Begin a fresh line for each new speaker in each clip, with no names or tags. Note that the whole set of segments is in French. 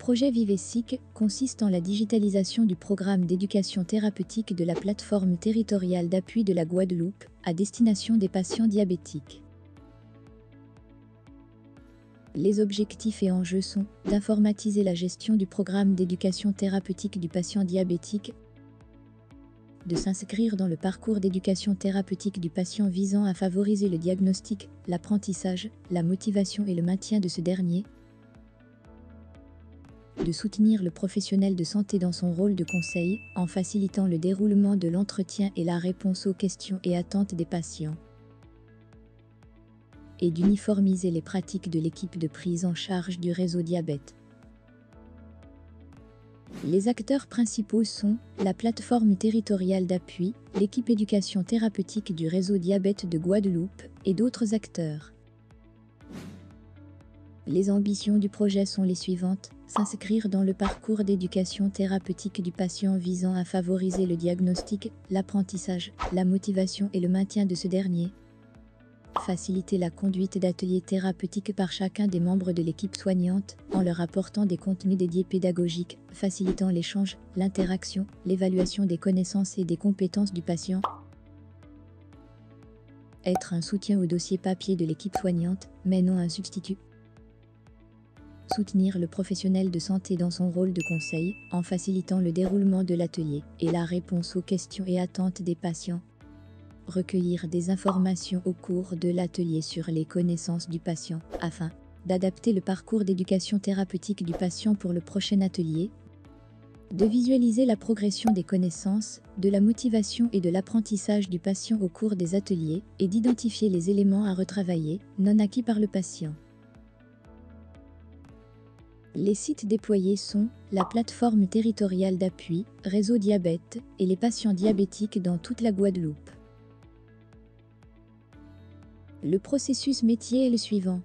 projet Vivesic consiste en la digitalisation du programme d'éducation thérapeutique de la plateforme territoriale d'appui de la Guadeloupe à destination des patients diabétiques. Les objectifs et enjeux sont d'informatiser la gestion du programme d'éducation thérapeutique du patient diabétique, de s'inscrire dans le parcours d'éducation thérapeutique du patient visant à favoriser le diagnostic, l'apprentissage, la motivation et le maintien de ce dernier, de soutenir le professionnel de santé dans son rôle de conseil en facilitant le déroulement de l'entretien et la réponse aux questions et attentes des patients, et d'uniformiser les pratiques de l'équipe de prise en charge du réseau diabète. Les acteurs principaux sont la plateforme territoriale d'appui, l'équipe éducation thérapeutique du réseau diabète de Guadeloupe et d'autres acteurs. Les ambitions du projet sont les suivantes: s'inscrire dans le parcours d'éducation thérapeutique du patient visant à favoriser le diagnostic, l'apprentissage, la motivation et le maintien de ce dernier. Faciliter la conduite d'ateliers thérapeutiques par chacun des membres de l'équipe soignante en leur apportant des contenus dédiés pédagogiques, facilitant l'échange, l'interaction, l'évaluation des connaissances et des compétences du patient. Être un soutien au dossier papier de l'équipe soignante, mais non un substitut. Soutenir le professionnel de santé dans son rôle de conseil en facilitant le déroulement de l'atelier et la réponse aux questions et attentes des patients. Recueillir des informations au cours de l'atelier sur les connaissances du patient afin d'adapter le parcours d'éducation thérapeutique du patient pour le prochain atelier. De visualiser la progression des connaissances, de la motivation et de l'apprentissage du patient au cours des ateliers et d'identifier les éléments à retravailler, non acquis par le patient. Les sites déployés sont la plateforme territoriale d'appui, réseau diabète et les patients diabétiques dans toute la Guadeloupe. Le processus métier est le suivant.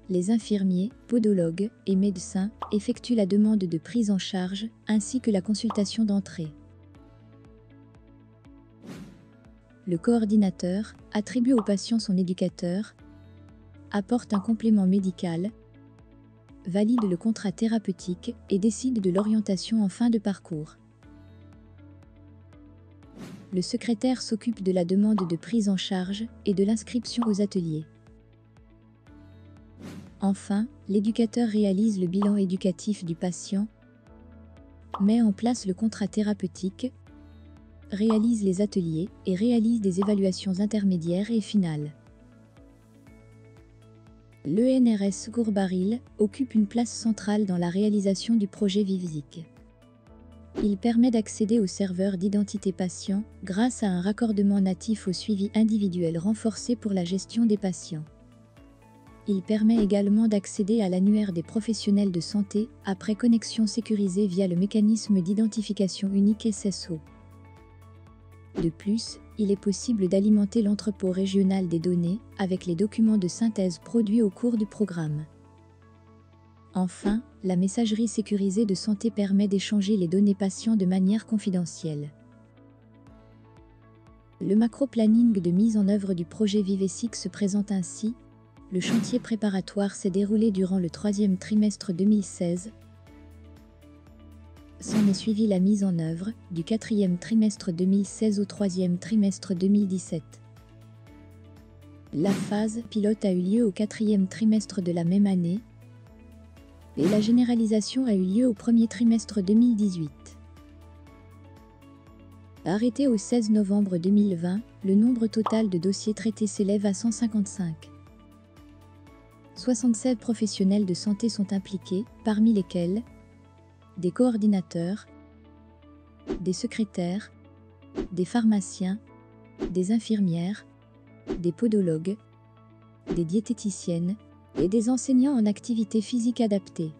Les infirmiers, podologues et médecins effectuent la demande de prise en charge ainsi que la consultation d'entrée. Le coordinateur attribue au patient son éducateur, apporte un complément médical, valide le contrat thérapeutique et décide de l'orientation en fin de parcours. Le secrétaire s'occupe de la demande de prise en charge et de l'inscription aux ateliers. Enfin, l'éducateur réalise le bilan éducatif du patient, met en place le contrat thérapeutique, réalise les ateliers et réalise des évaluations intermédiaires et finales. L'ENRS Gourbaril occupe une place centrale dans la réalisation du projet Vivesic. Il permet d'accéder au serveur d'identité patient grâce à un raccordement natif au suivi individuel renforcé pour la gestion des patients. Il permet également d'accéder à l'annuaire des professionnels de santé après connexion sécurisée via le mécanisme d'identification unique SSO. De plus, il est possible d'alimenter l'entrepôt régional des données avec les documents de synthèse produits au cours du programme. Enfin, la messagerie sécurisée de santé permet d'échanger les données patients de manière confidentielle. Le macro-planning de mise en œuvre du projet Vivesic se présente ainsi. Le chantier préparatoire s'est déroulé durant le 3e trimestre 2016. S'en est suivi la mise en œuvre du 4e trimestre 2016 au 3e trimestre 2017. La phase pilote a eu lieu au 4e trimestre de la même année et la généralisation a eu lieu au 1er trimestre 2018. Arrêté au 16 novembre 2020, le nombre total de dossiers traités s'élève à 155. 67 professionnels de santé sont impliqués, parmi lesquels des coordinateurs, des secrétaires, des pharmaciens, des infirmières, des podologues, des diététiciennes et des enseignants en activité physique adaptée.